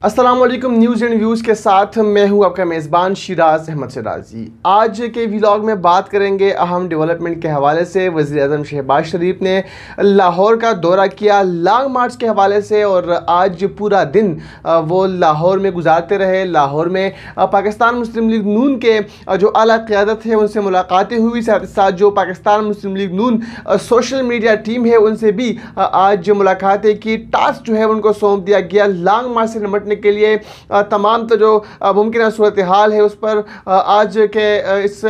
अस्सलाम वालेकुम। News and views के साथ मैं हूं आपका मेज़बान शिराज अहमद सिराजी। आज के व्लॉग में बात करेंगे अहम डेवलपमेंट के हवाले से। वज़ीर-ए-आज़म शहबाज शरीफ ने लाहौर का दौरा किया लॉन्ग मार्च के हवाले से, और आज पूरा दिन वो लाहौर में गुजारते रहे। लाहौर में पाकिस्तान मुस्लिम लीग नून के जो आला क़यादत है उनसे मुलाकातें हुई, साथ ही साथ जो पाकिस्तान मुस्लिम लीग नून सोशल मीडिया टीम है उनसे भी आज मुलाकातें की। टास्क जो है उनको सौंप दिया गया लॉन्ग मार्च से निपटने के लिए। तमाम तो जो मुमकिन सूरत हाल है उस पर आज के इस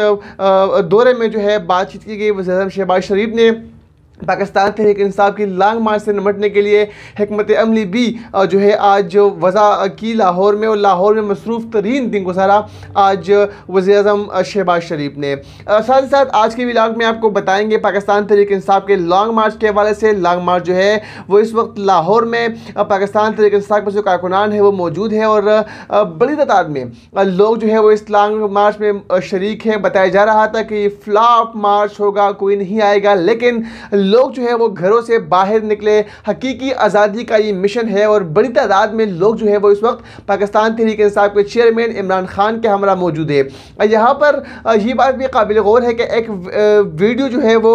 दौरे में जो है बातचीत की गई। वज़ीर-ए-आज़म शहबाज शरीफ ने पाकिस्तान तहरीक इंसाफ की लॉन्ग मार्च से निपटने के लिए हिकमत अमली भी जो है आज वज़ा की लाहौर में, और लाहौर में मसरूफ़ तरीन दिन गुजारा आज वज़ीर-ए-आज़म शहबाज शरीफ ने। साथ ही साथ आज के व्लॉग में आपको बताएंगे पाकिस्तान तहरीक इंसाफ के लॉन्ग मार्च के हवाले से। लॉन्ग मार्च जो है वो इस वक्त लाहौर में पाकिस्तान तहरीक इंसाफ के जो कारकुनान है वो मौजूद है, और बड़ी तादाद में लोग जो है वो इस लॉन्ग मार्च में शरीक हैं। बताया जा रहा था कि फ्लॉप मार्च होगा, कोई नहीं आएगा, लेकिन लोग जो है वो घरों से बाहर निकले। हकीकी आज़ादी का ये मिशन है, और बड़ी तादाद में लोग जो है वो इस वक्त पाकिस्तान तहरीक इंसाफ के चेयरमैन इमरान खान के हमरा मौजूद है। यहाँ पर ये बात भी काबिल गौर है कि एक वीडियो जो है वो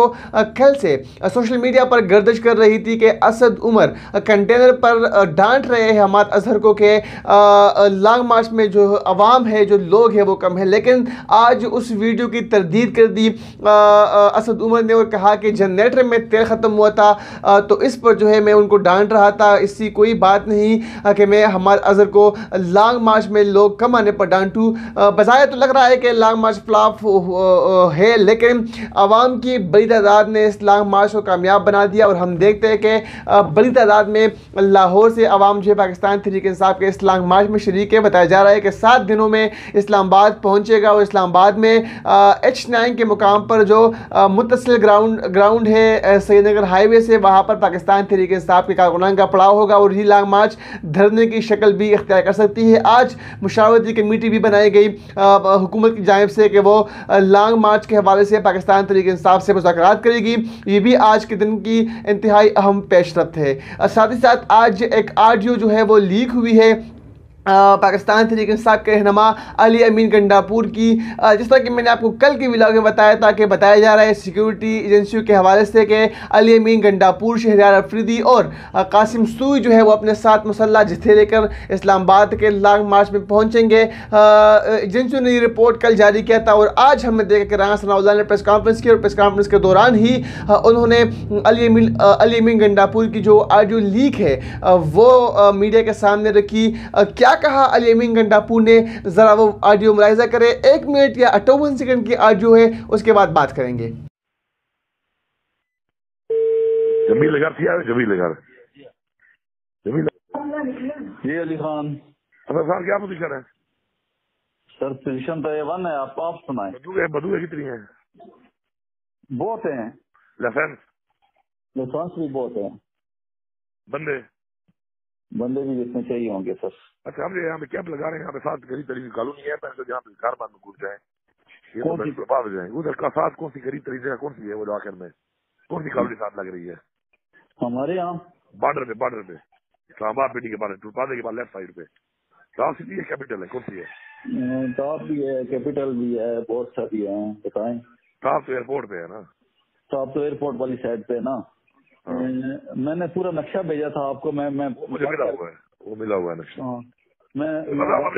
कल से सोशल मीडिया पर गर्दिश कर रही थी कि असद उमर कंटेनर पर डांट रहे हैं हमाद अजहर को कि लॉन्ग मार्च में जो अवाम है, जो लोग हैं वो कम है, लेकिन आज उस वीडियो की तरदीद कर दी असद उमर ने, और कहा कि जनरेटर में तेल ख़त्म हुआ था तो इस पर जो है मैं उनको डांट रहा था। इसकी कोई बात नहीं कि मैं हमारे अजहर को लॉन्ग मार्च में लोग कम आने पर डांटूँ। बजाय तो लग रहा है कि लॉन्ग मार्च फ्लॉप है, लेकिन आवाम की बड़ी तादाद ने इस लॉन्ग मार्च को कामयाब बना दिया। और हम देखते हैं कि बड़ी तादाद में लाहौर से आवाम जो है पाकिस्तान तहरीक इंसाफ के इस लॉन्ग मार्च में शरीक है। बताया जा रहा है कि 7 दिनों में इस्लामाबाद पहुँचेगा, और इस्लामाबाद में H9 के मुकाम पर जो मुत्तसिल ग्राउंड है श्रीनगर हाईवे से, वहाँ पर पाकिस्तान तहरीक इंसाफ के कारकुनान का पड़ाव होगा, और ये लॉन्ग मार्च धरने की शक्ल भी इख्तियार कर सकती है। आज मुशावरती कमेटी भी बनाई गई हुकूमत की जानिब से कि वो लॉन्ग मार्च के हवाले से पाकिस्तान तहरीक इंसाफ से मुज़ाकरात करेगी। ये भी आज के दिन की इंतहाई अहम पेशरफ्त है। साथ ही साथ आज एक ऑडियो जो है वो लीक हुई है पाकिस्तान तहरीक इंसाफ के रहनुमा अली अमीन गंडापुर की। जिस तरह कि मैंने आपको कल के व्लॉग में बताया था कि बताया जा रहा है सिक्योरिटी एजेंसियों के हवाले से कि अली अमीन गंडापुर, शहरयार अफरीदी और कासिम सूई जो है वो अपने साथ मुसल्ला जत्थे लेकर इस्लामाबाद के लॉन्ग मार्च में पहुंचेंगे। एजेंसियों ने ये रिपोर्ट कल जारी किया था, और आज हमने देखा कि राना सनाउल्लाह ने प्रेस कॉन्फ्रेंस की, और प्रेस कॉन्फ्रेंस के दौरान ही उन्होंने अली अमीन गंडापुर की जो ऑडियो लीक है वो मीडिया के सामने रखी। क्या कहा अली अमीन गंडापुर ने, जरा वो ऑडियो मुलाहिजा करें। 1 मिनट या 58 सेकंड की ऑडियो है, उसके बाद बात करेंगे। जमील घर थी, जमील घर जी अली खान सर क्या पोजीशन है सर? पोजीशन तो A1 है। आप सुनाए। बदूए कितनी है? बहुत हैं। लाइसेंस भी बहुत है। बंदे भी जितने चाहिए होंगे सर। अच्छा, हम यहाँ पे कैंप लगा रहे हैं। यहाँ पे 7 गरीब तरीन कॉलोनी है, जहाँ पे कारबान में घुस जाए ये कौन सी प्रभाव जाए उधर का 7 कौन सी गरीब तरीन जगह कौन सी है? वो आखिर में कौन सी कॉलोनी साथ लग रही है? हमारे यहाँ बॉर्डर पे इस्लामाबाद बिल्डिंग के बारे टूलपादे के बाद लेफ्ट साइड पे टॉप सिटी है, कैपिटल है, कौन सी है? टॉप भी है, कैपिटल भी है, बहुत सा भी है। बताएं। टॉप तो एयरपोर्ट पे है ना? टॉप तो एयरपोर्ट वाली साइड पे है ना। मैंने पूरा नक्शा भेजा था आपको। मैं मुझे मिला हुआ है नक्शा। मैं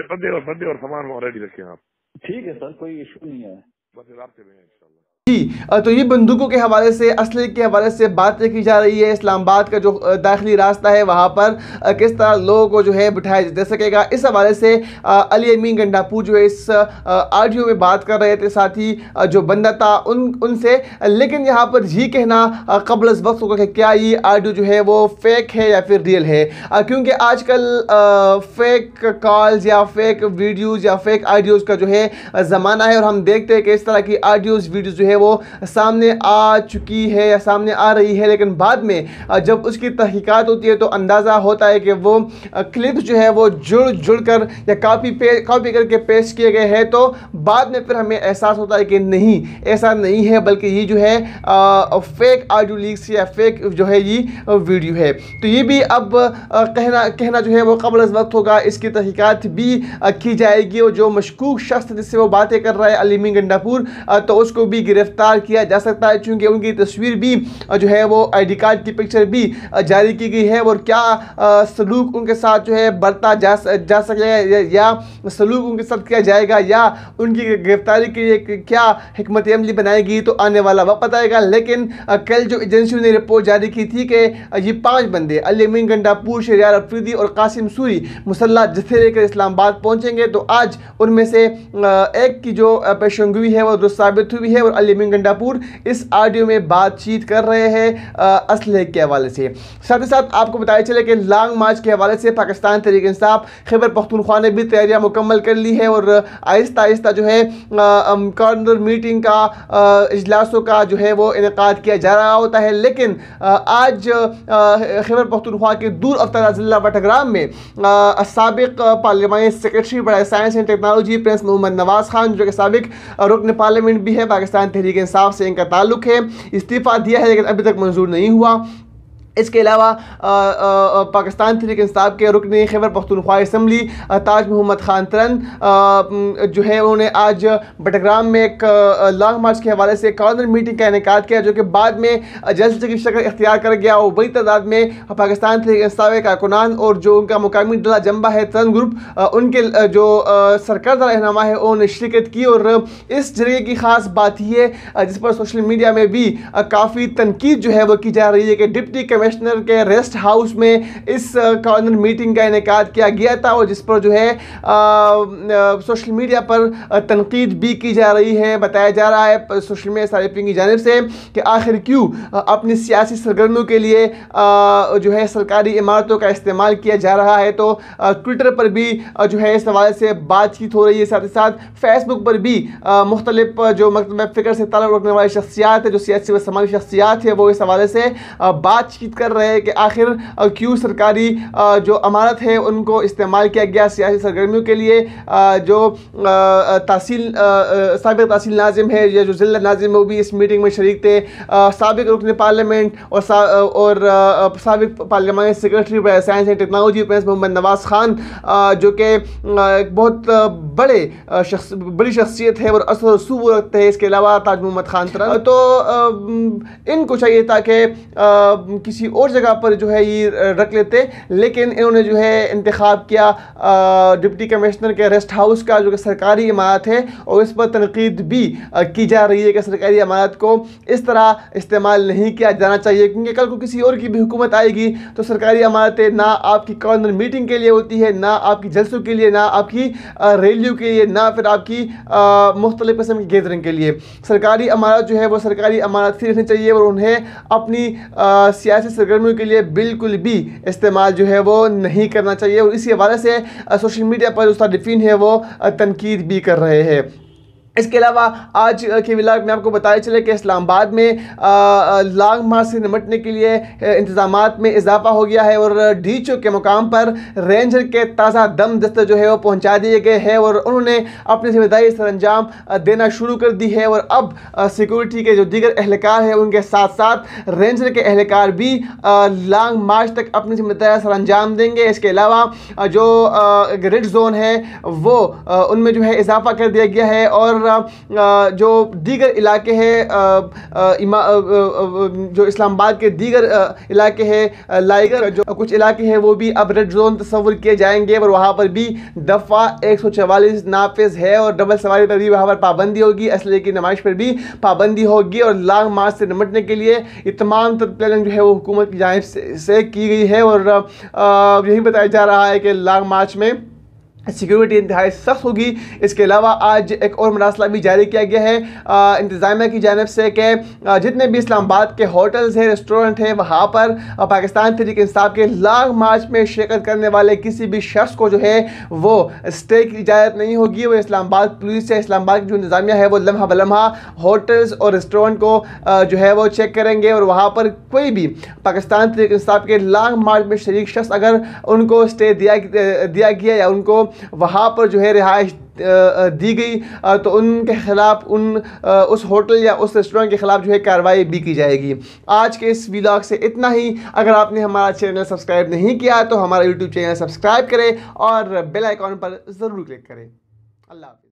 बंदे और सामान रेडी रखे हैं आप। ठीक है सर, कोई इशू नहीं है। बस रास्ते में इंशाल्लाह। जी, तो ये बंदूकों के हवाले से, असले के हवाले से बातें की जा रही है। इस्लामाबाद का जो दाखिली रास्ता है वहाँ पर किस तरह लोगों को जो है बिठाया जा सकेगा, इस हवाले से अली अमीन गंडापुर जो है इस ऑडियो में बात कर रहे थे। साथ ही जो बंदा था उनसे, लेकिन यहाँ पर ये कहना कबल वक्त होगा कि क्या ये ऑडियो जो है वो फेक है या फिर रियल है, क्योंकि आजकल फेक कॉल्स या फेक वीडियोज़ या फेक ऑडियोज़ का जो है ज़माना है, और हम देखते हैं कि इस तरह की ऑडियोज़ वीडियोज़ जो है वो सामने आ चुकी है या सामने आ रही है, लेकिन बाद में जब उसकी तहकीकात होती है तो अंदाज़ा होता है कि वो क्लिप्स जो है वो जुड़ कर या कॉपी करके पेश किए गए हैं। तो बाद में फिर हमें एहसास होता है कि नहीं, ऐसा नहीं है, बल्कि ये जो है फेक ऑडियो लीक्स या फेक जो है ये वीडियो है। तो ये भी अब कहना जो है वो कबल अज़ वक्त होगा। इसकी तहकीकात भी की जाएगी और जो मशकूक शख्स जिससे वो बातें कर रहा है अली मीर गंडापुर, तो उसको भी गिरफ्तार किया जा सकता है, चूँकि उनकी तस्वीर भी जो है वो ID कार्ड की पिक्चर भी जारी की गई है। और क्या सलूक उनके साथ जो है बरता जा सकेगा या सलूक उनके साथ किया जाएगा या उनकी गिरफ्तारी के लिए क्या हिकमत अमली बनाएगी, तो आने वाला वक्त बताएगा। लेकिन कल जो एजेंसियों ने रिपोर्ट जारी की थी कि ये 5 बंदे अली मीर गंडापुर, शहरियार अफरीदी और कासिम सूरी मुसल्लह जत्थे लेकर इस्लामाबाद पहुंचेंगे। तो आज उनमें से एक की जो पेशेंगोई है वो दुरुस्त साबित हुई है और अली मीर गंडापुर इस ऑडियो में बातचीत कर रहे हैं असलहे के हवाले से। साथ ही साथ आपको बताया चले कि लॉन्ग मार्च के हवाले से पाकिस्तान तहरीक इंसाफ खैबर पख्तूनख्वा ने भी तैयारियां मुकम्मल कर ली है और आहिस्ता आहिस्ता जो है कॉर्नर मीटिंग का इजलासों का जो है वो इनेकाद किया जा रहा होता है। लेकिन आज खैबर पख्तूनख्वा के दूर अफ्तार ज़िला बटग्राम में साबिक पार्लियामानी सेक्रेटरी बड़ा science and technology Prince Mohammad Nawaz Khan, जो कि साबिक रुकन पार्लियामेंट भी है, पाकिस्तान तहरीक इंसाफ से इनका ताल्लुक है, इस्तीफ़ा दिया है लेकिन अभी तक मंजूर नहीं हुआ। इसके अलावा पाकिस्तान तहरीक इंसाफ के रुकन खैबर पख्तूनख्वा असम्बली ताज मोहम्मद खान तरन जो है उन्होंने आज बटग्राम में एक लॉन्ग मार्च के हवाले से कॉर्नर मीटिंग का इनेकाद किया, जो कि बाद में जल्द की शक्ल इख्तियार कर गया और बड़ी तादाद में पाकिस्तान तहरीक इंसाफ के कारकुनान और जो उनका मुकामी दला जम्बा है तरन ग्रुप, उनके जो सरकर्दा रहनुमा है उन्होंने शिरकत की। और इस जरिए की ख़ास बात ही है जिस पर सोशल मीडिया में भी काफ़ी तनकीद जो है वो की जा रही है कि डिप्टी कमिश्नर के रेस्ट हाउस में इस कॉर्नर मीटिंग का इनेकाद किया गया था और जिस पर जो है सोशल मीडिया पर तनकीद भी की जा रही है। बताया जा रहा है सोशल मीडिया सारिफिन की जानिब से कि आखिर क्यों अपनी सियासी सरगर्मियों के लिए जो है सरकारी इमारतों का इस्तेमाल किया जा रहा है। तो ट्विटर पर भी जो है इस हवाले से बातचीत हो रही है, साथ ही साथ फेसबुक पर भी मुख्तलिफ जो मकतब फ़िक्र से ताल्लुक़ रखने वाली शख्सियात है, जो सियासी व समाजी शख्सियात है, वो इस हवाले से बातचीत कर रहे हैं कि आखिर क्यों सरकारी जो अमारत है उनको इस्तेमाल किया गया सियासी सरगर्मियों के लिए। जो तहसील साबिक तहसील नाजिम है या जो ज़िला नाजिम है वो भी इस मीटिंग में शरीक थे। साबिक रुकन पार्लियामेंट और साबिक पार्लियामानी secretary science and technology Prince Mohammad Nawaz Khan, जो कि बहुत बड़ी शख्सियत है और असर रसूख रखते हैं। इसके अलावा ताज मोहम्मद खान तरह, तो इनको चाहिए था कि किसी और जगह पर जो है ये रख लेते, लेकिन इन्होंने जो है इंतखाब किया डिप्टी कमिश्नर के रेस्ट हाउस का, जो कि सरकारी इमारत है और इस पर तनकीद भी की जा रही है कि सरकारी इमारत को इस तरह इस्तेमाल नहीं किया जाना चाहिए, क्योंकि कल को किसी और की भी हुकूमत आएगी तो सरकारी इमारतें ना आपकी कॉर्नर मीटिंग के लिए होती है, ना आपकी जलसों के लिए, ना आपकी रैलियों के लिए, ना फिर आपकी मुख्तलिफ किस्म की गैदरिंग के लिए। सरकारी इमारत जो है वो सरकारी इमारत ही रहनी चाहिए और उन्हें अपनी सियासी सरगर्मियों के लिए बिल्कुल भी इस्तेमाल जो है वो नहीं करना चाहिए। और इसी हवाले से सोशल मीडिया पर जो सारिफिन है वो तनकीद भी कर रहे हैं। इसके अलावा आज के व्लॉग में आपको बताया चले कि इस्लामाबाद में लॉन्ग मार्च से निपटने के लिए इंतजामात में इजाफा हो गया है और डीचओ के मुकाम पर रेंजर के ताज़ा दम दस्ते जो है वो पहुंचा दिए गए हैं और उन्होंने अपनी जिम्मेदारी सर अंजाम देना शुरू कर दी है। और अब सिक्योरिटी के जो दीगर एहलकार हैं उनके साथ साथ रेंजर के एहलकार भी लॉन्ग मार्च तक अपनी जिम्मेदारी सर अंजाम देंगे। इसके अलावा जो रेड जोन है वो उनमें जो है इजाफा कर दिया गया है और जो दीगर इलाके हैं जो इस्लामाबाद के दीगर इलाके हैं लाइगर जो कुछ इलाके हैं वो भी अब रेड जोन तस्वुर किए जाएंगे और वहाँ पर भी दफ़ा 144 नाफिज है और डबल सवारी पर भी वहाँ पर पाबंदी होगी, असले की नुमाइश पर भी पाबंदी होगी। और लॉन्ग मार्च से निपटने के लिए ये तमाम प्लानिंग जो है वो हुकूमत की जानिब से की गई है और यही बताया जा रहा है कि लॉन्ग मार्च में सिक्योरिटी इंतहाई सख्त होगी। इसके अलावा आज एक और मरासला भी जारी किया गया है इंतज़ामिया की जानिब से कि जितने भी इस्लामाबाद के होटल्स हैं, रेस्टोरेंट हैं, वहाँ पर पाकिस्तान तहरीक इंसाफ के लॉन्ग मार्च में शिरकत करने वाले किसी भी शख्स को जो है वो स्टे की इजाज़त नहीं होगी। वो इस्लामाबाद पुलिस या इस्लामाबाद की जो इंतज़ामिया है वो लम्हा बलम्हा होटल्स और रेस्टोरेंट को जो है वो चेक करेंगे और वहाँ पर कोई भी पाकिस्तान तहरीक इंसाफ के लॉन्ग मार्च में शरीक शख्स अगर उनको स्टे दिया गया या उनको वहाँ पर जो है रिहाइश दी गई तो उनके खिलाफ उस होटल या उस रेस्टोरेंट के खिलाफ जो है कार्रवाई भी की जाएगी। आज के इस व्लॉग से इतना ही। अगर आपने हमारा चैनल सब्सक्राइब नहीं किया तो हमारा यूट्यूब चैनल सब्सक्राइब करें और बेल आइकॉन पर ज़रूर क्लिक करें। अल्लाह हाफ़िज़।